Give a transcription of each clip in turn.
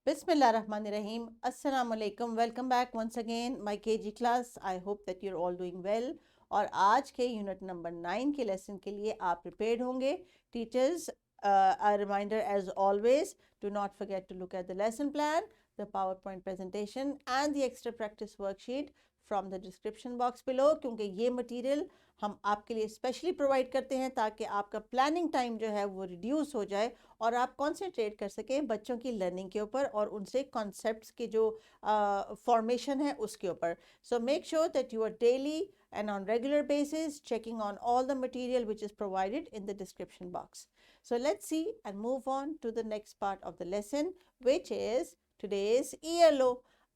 Bismillahirrahmanirrahim. Assalamu alaikum. Welcome back once again my KG class. I hope that you're all doing well. और आज के unit number 9 के lesson के लिए आप प्रिपेयर्ड होंगे. Teachers, a reminder as always, do not forget to look at the lesson plan, the PowerPoint presentation and the extra practice worksheet from the description box below, क्योंकि ये material हम आपके लिए स्पेशली प्रोवाइड करते हैं ताकि आपका प्लानिंग टाइम जो है वो रिड्यूस हो जाए और आप कॉन्सेंट्रेट कर सकें बच्चों की लर्निंग के ऊपर और उनसे कॉन्सेप्ट्स के जो फॉर्मेशन है उसके ऊपर. So make sure that you are daily and on regular basis checking on all the material which is provided in the description box. So let's see and move on to the next part of the lesson, which is today's ELO.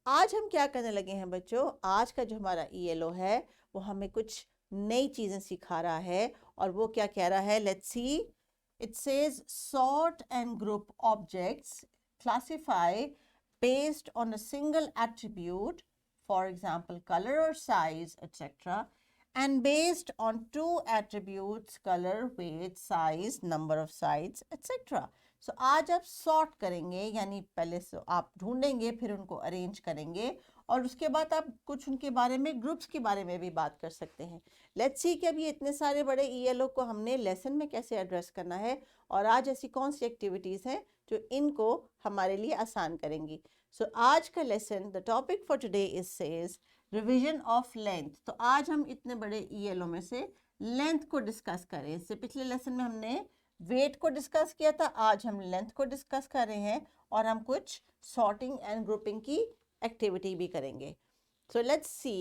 आज हम क्या करने लगे हैं बच्चों? आज का जो हमारा ELO है वो हमें कुछ नई चीज़ें सिखा रहा है और वो क्या कह रहा है? Let's see. It says sort and group objects, classify based on a single attribute, for example color or size, etc., and based on two attributes, color, weight, size, number of sides, etc. So आज आप sort करेंगे, यानी पहले से आप ढूंढेंगे फिर उनको अरेंज करेंगे और उसके बाद आप कुछ उनके बारे में, ग्रुप्स के बारे में भी बात कर सकते हैं. लेट्स सी कि अब ये इतने सारे बड़े ELO को हमने लेसन में कैसे एड्रेस करना है और आज ऐसी कौन सी एक्टिविटीज़ हैं जो इनको हमारे लिए आसान करेंगी. सो आज का lesson, the topic for today is says revision of length. तो आज हम इतने बड़े ELO में से लेंथ को डिस्कस करें. इससे पिछले लेसन में हमने वेट को डिस्कस किया था, आज हम लेंथ को डिस्कस कर रहे हैं और हम कुछ सॉर्टिंग एंड ग्रुपिंग की एक्टिविटी भी करेंगे. So let's see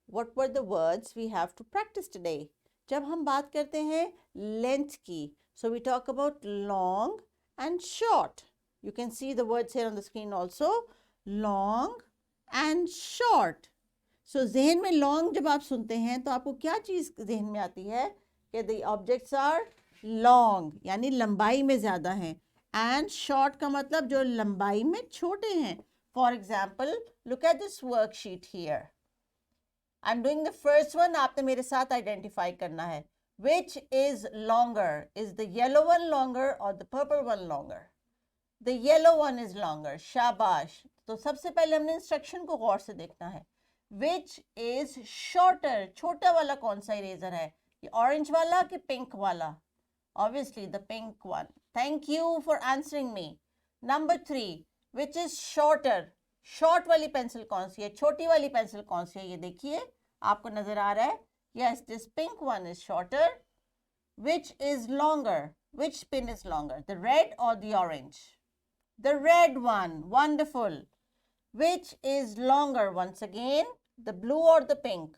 what were the words we have to practice today. जब हम बात करते हैं लेंथ की, so we talk about long and short. You can see the words here on the screen also, long and short. So ज़हन में long जब आप सुनते हैं तो आपको क्या चीज़ ज़हन में आती है कि the objects are long, यानी लंबाई में ज़्यादा हैं, and short का मतलब जो लंबाई में छोटे हैं. For example, look at this worksheet here. I'm doing the first one. आपने मेरे साथ identify करना है. Which is longer? Is the yellow one longer or the purple one longer? The yellow one is longer. शाबाश. तो सबसे पहले हमने इंस्ट्रक्शन को गौर से देखना है. Which is shorter? छोटा वाला कौन सा इरेजर है? ये ऑरेंज वाला कि पिंक वाला? Obviously the pink one. Thank you for answering me. Number 3. Which is shorter? Short वाली पेंसिल कौन सी है? छोटी वाली पेंसिल कौन सी है? ये देखिए, आपको नजर आ रहा है. Yes, this pink one is shorter. Which is longer? Which pin is longer? The red or the orange? The red one. Wonderful. Which is longer? Once again, the blue or the pink?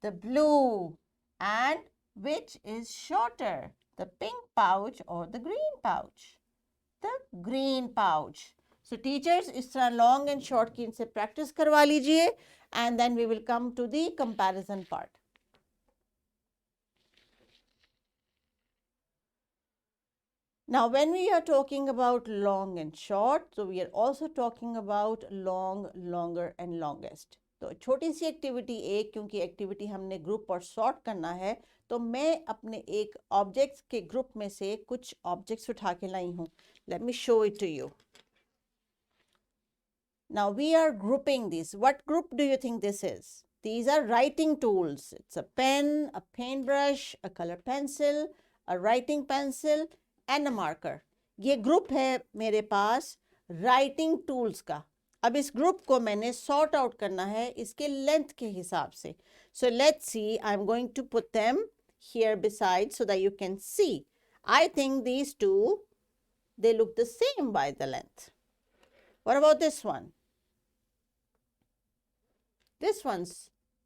The blue. And which is shorter? The pink pouch or the green pouch? The green pouch. So teachers, इस तरह long and short की इनसे practice करवा लीजिए and then we will come to the comparison part. Now, when we are talking about long and short, so we are also talking about long, longer and longest. तो छोटी सी activity एक, क्योंकि activity हमने group और sort करना है, तो मैं अपने एक ऑब्जेक्ट्स के ग्रुप में से कुछ ऑब्जेक्ट्स उठा के लाई हूँ. Let me show it to you. Now we are grouping these. What group do you think this is? These are writing tools. It's a pen, a paintbrush, a color pencil, a writing pencil and a marker. ये group है मेरे पास writing tools का. अब इस group को मैंने sort out करना है इसके लेंथ के हिसाब से. So let's see, I am going to put them here beside so that you can see. I think these two, they look the same by the length. What about this one? This one's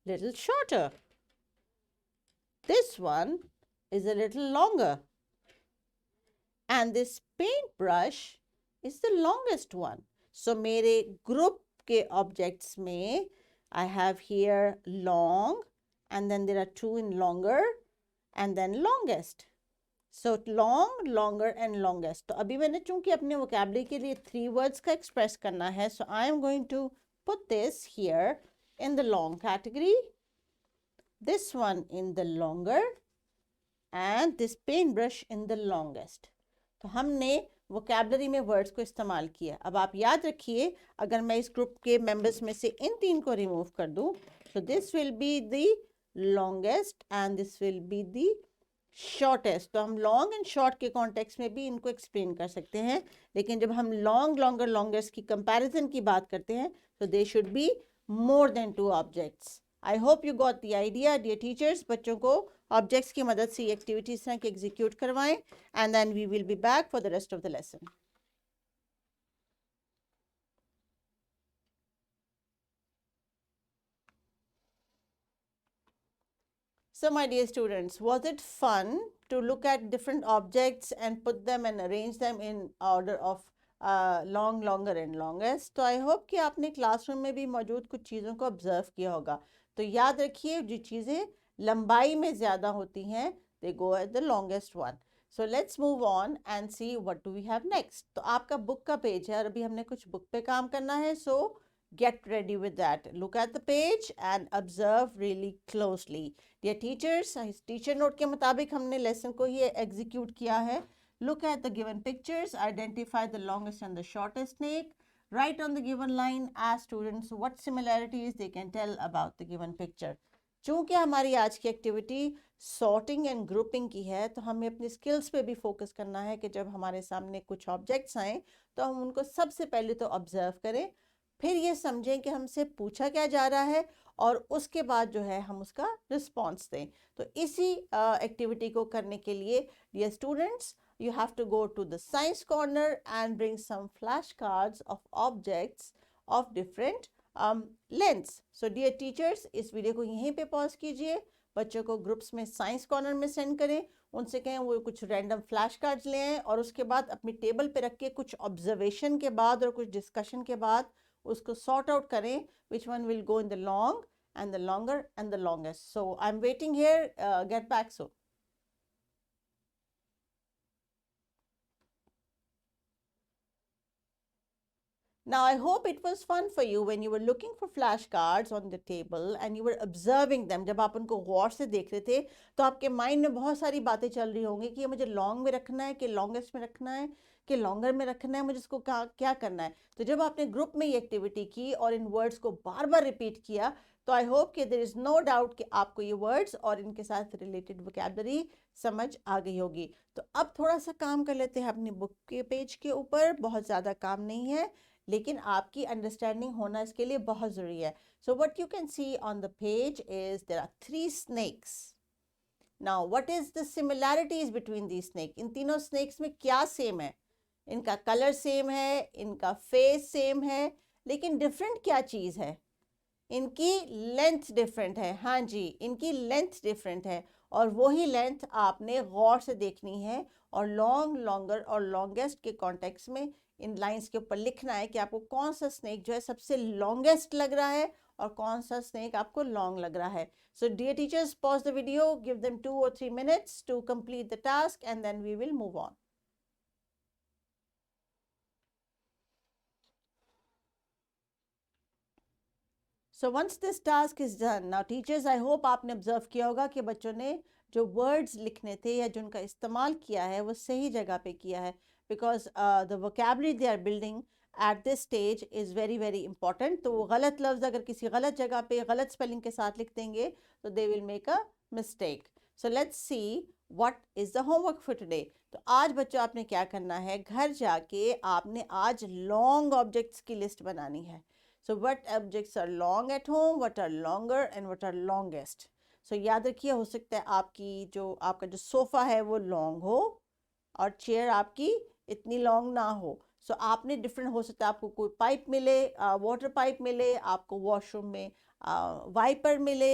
little shorter. This one is a little longer. And this paintbrush is the longest one. So मेरे group के objects में I have here long and then there are two in longer and then longest. So long, longer and longest. तो अभी मैंने चूंकि अपने vocabulary के लिए 3 words का express करना है, so I am going to put this here in the long category, this one in the longer and this paintbrush in the longest. तो हमने वोकैबलरी में वर्ड्स को इस्तेमाल किया। अब आप याद रखिए, अगर मैं इस ग्रुप के मेंबर्स में से इन 3 को रिमूव कर दूं, तो this will be the longest and this will be the shortest. तो हम लॉन्ग एंड शॉर्ट के कॉन्टेक्स्ट में भी इनको एक्सप्लेन कर सकते हैं, लेकिन जब हम लॉन्ग, लॉन्गर, लॉन्गेस्ट की कंपैरिजन की बात करते हैं तो they should be more than 2 objects. I hope you got the idea dear teachers. बच्चों को ऑब्जेक्ट्स की मदद से एक्टिविटीज तरह की एग्जीक्यूट करवाएं and then we will be back for the rest of the lesson. So my dear students, was it fun to look at different objects and put them and arrange them in order of long, longer and longest? तो I hope कि आपने classroom में भी मौजूद कुछ चीज़ों को observe किया होगा। तो याद रखिए, जो चीज़ें लंबाई में ज़्यादा होती हैं, they go at the longest one. So let's move on and see what do we have next. तो आपका बुक का पेज है और अभी हमने कुछ बुक पे काम करना है, so get ready with that. Look at the page and observe really closely. Dear teachers, teacher note के मुताबिक हमने लेसन को ही एग्जीक्यूट किया है। Look at the given pictures, identify the longest and the shortest snake. Write on the given line, ask students what similarities they can tell about the given picture. चूंकि हमारी आज की एक्टिविटी सॉर्टिंग एंड ग्रुपिंग की है, तो हमें अपनी skills पे भी फोकस करना है कि जब हमारे सामने कुछ ऑब्जेक्ट्स आए तो हम उनको सबसे पहले तो ऑब्जर्व करें, फिर ये समझें कि हमसे पूछा क्या जा रहा है और उसके बाद जो है हम उसका रिस्पॉन्स दें। तो इसी एक्टिविटी को करने के लिए dear students, you have to go to the science corner and bring some flashcards of objects of different lengths. So dear teachers, इस वीडियो को यहीं पे पॉज कीजिए, बच्चों को ग्रुप्स में साइंस कॉर्नर में सेंड करें, उनसे कहें वो कुछ रैंडम फ्लैश कार्ड्स ले आएं और उसके बाद अपनी टेबल पे रख के कुछ ऑब्जर्वेशन के बाद और कुछ डिस्कशन के बाद उसको सॉर्ट आउट करें, which one will go in the long and the longer and the longest. So I'm waiting here, get back soon. Now, I hope it was fun for you when you were looking for flashcards on the table and you were observing them. जब आप उनको गौर से देख रहे थे तो आपके mind में बहुत सारी बातें चल रही होंगी कि ये मुझे लॉन्ग में रखना है कि लॉन्गेस्ट में रखना है कि लॉन्गर में रखना है, मुझे इसको क्या करना है। तो जब आपने ग्रुप में ये एक्टिविटी की और इन वर्ड्स को बार बार रिपीट किया, तो आई होप कि देयर इज़ नो डाउट कि आपको ये वर्ड्स और इनके साथ रिलेटेड वोकैबुलरी समझ आ गई होगी। तो अब थोड़ा सा काम कर लेते हैं अपनी बुक के पेज के ऊपर। बहुत ज़्यादा काम नहीं है, लेकिन आपकी अंडरस्टैंडिंग होना इसके लिए बहुत ज़रूरी है। So what you can see on the page is there are 3 snakes. Now what is the similarities between the snake? इन तीनों स्नेक्स में क्या सेम है? इनका कलर सेम है, इनका फेस सेम है, लेकिन डिफरेंट क्या चीज़ है? इनकी लेंथ डिफरेंट है। हाँ जी, इनकी लेंथ डिफरेंट है और वही लेंथ आपने गौर से देखनी है और लॉन्ग, लॉन्गर और लॉन्गेस्ट के कॉन्टेक्स्ट में इन लाइंस के ऊपर लिखना है कि आपको कौन सा स्नेक जो है सबसे लॉन्गेस्ट लग रहा है और कौन सा स्नेक आपको लॉन्ग लग रहा है। So dear teachers, pause the video, give them 2 or 3 minutes to complete the task and then we will move on. So once this task is done, now teachers, I hope आपने observe किया होगा कि बच्चों ने जो words लिखने थे या जो उनका इस्तेमाल किया है वो सही जगह पे किया है, because the vocabulary they are building at this stage is very very important. तो वो गलत लफ्ज़ अगर किसी गलत जगह पे गलत स्पेलिंग के साथ लिख देंगे तो they will make a mistake. So let's see what is the homework for today. तो आज बच्चों आपने क्या करना है, घर जाके आपने आज लॉन्ग ऑब्जेक्ट्स की लिस्ट बनानी है। So what objects are long at home, what are longer and what are longest. So याद रखिए, हो सकता है आपका जो सोफ़ा है वो लॉन्ग हो और चेयर आपकी इतनी लॉन्ग ना हो। सो आपने डिफरेंट, हो सकता है आपको कोई पाइप मिले, वाटर पाइप मिले, आपको वॉशरूम में वाइपर मिले,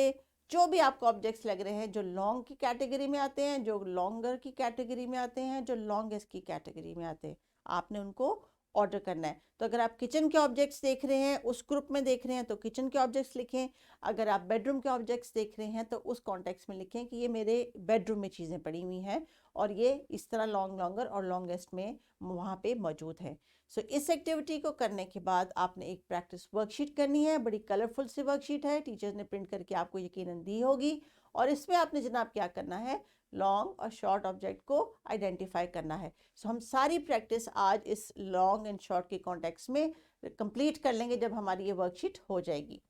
जो भी आपको ऑब्जेक्ट्स लग रहे हैं जो लॉन्ग की कैटेगरी में आते हैं, जो लॉन्गर की कैटेगरी में आते हैं, जो लॉन्गेस्ट की कैटेगरी में आते हैं, आपने उनको ऑर्डर करना है। तो अगर आप किचन के ऑब्जेक्ट्स देख रहे हैं, उस ग्रुप में देख रहे हैं तो किचन के ऑब्जेक्ट्स लिखें। अगर आप बेडरूम के ऑब्जेक्ट्स देख रहे हैं तो उस कॉन्टेक्स्ट में लिखें कि ये मेरे बेडरूम में चीज़ें पड़ी हुई हैं और ये इस तरह लॉन्ग, लॉन्गर और लॉन्गेस्ट में वहाँ पे मौजूद है। सो इस एक्टिविटी को करने के बाद आपने एक प्रैक्टिस वर्कशीट करनी है। बड़ी कलरफुल सी वर्कशीट है, टीचर्स ने प्रिंट करके आपको यकीनन दी होगी। और इसमें आपने जनाब क्या करना है, लॉन्ग और शॉर्ट ऑब्जेक्ट को आइडेंटिफाई करना है. सो हम सारी प्रैक्टिस आज इस लॉन्ग एंड शॉर्ट के कॉन्टेक्स्ट में कंप्लीट कर लेंगे जब हमारी ये वर्कशीट हो जाएगी.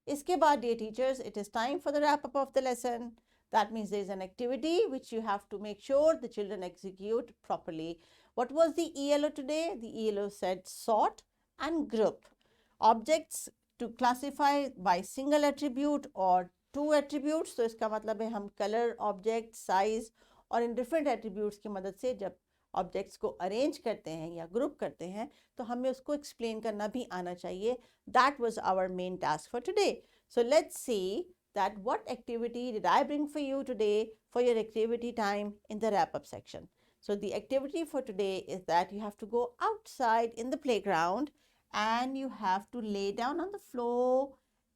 इसके बाद dear teachers, it is time for the wrap up of the lesson. That means there is an activity which you have to make sure the children execute properly. What was the ELO today? The ELO said sort and group. Objects to classify by single attribute or two attributes. तो इसका मतलब है हम color, object, size और इन different attributes की मदद से जब ऑब्जेक्ट्स को अरेंज करते हैं या ग्रुप करते हैं तो हमें उसको एक्सप्लेन करना भी आना चाहिए. That was our main task for today. So let's see that what activity did I bring for you today for your activity time in the wrap up section. So the activity for today is that you have to go outside in the playground and you have to lay down on the floor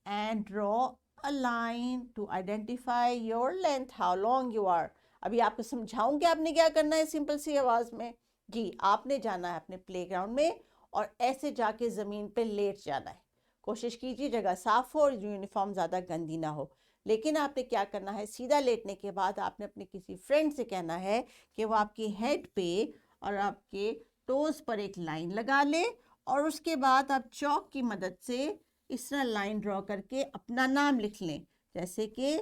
and draw a line to identify your length, how long you are. अभी आपको समझाऊंगी आपने क्या करना है simple सी आवाज में. जी, आपने जाना है अपने प्लेग्राउंड में और ऐसे जाके ज़मीन पे लेट जाना है. कोशिश कीजिए जगह साफ हो और यूनिफॉर्म ज़्यादा गंदी ना हो. लेकिन आपने क्या करना है, सीधा लेटने के बाद आपने अपने किसी फ्रेंड से कहना है कि वो आपकी हेड पे और आपके टोज पर एक लाइन लगा ले और उसके बाद आप चौक की मदद से इस तरह लाइन ड्रॉ करके अपना नाम लिख लें. जैसे कि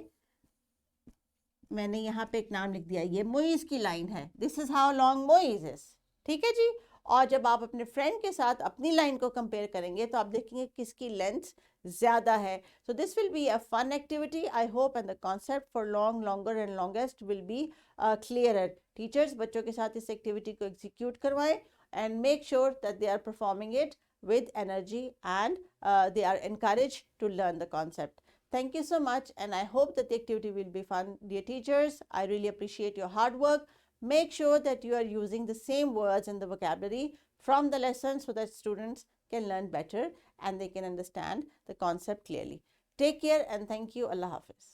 मैंने यहाँ पे एक नाम लिख दिया, ये मोइज़ की लाइन है. This is how long Moiz is. ठीक है जी. और जब आप अपने फ्रेंड के साथ अपनी लाइन को कंपेयर करेंगे तो आप देखेंगे किसकी लेंथ ज़्यादा है. So this will be a fun activity I hope and the concept for long, longer and longest will be clearer. Teachers बच्चों के साथ इस एक्टिविटी को एग्जीक्यूट करवाएं and make sure that they are performing it with energy and they are encouraged to learn the concept. Thank you so much and I hope that the activity will be fun. Dear teachers, I really appreciate your hard work. Make sure that you are using the same words in the vocabulary from the lesson so that students can learn better and they can understand the concept clearly. Take care and thank you. Allah Hafiz.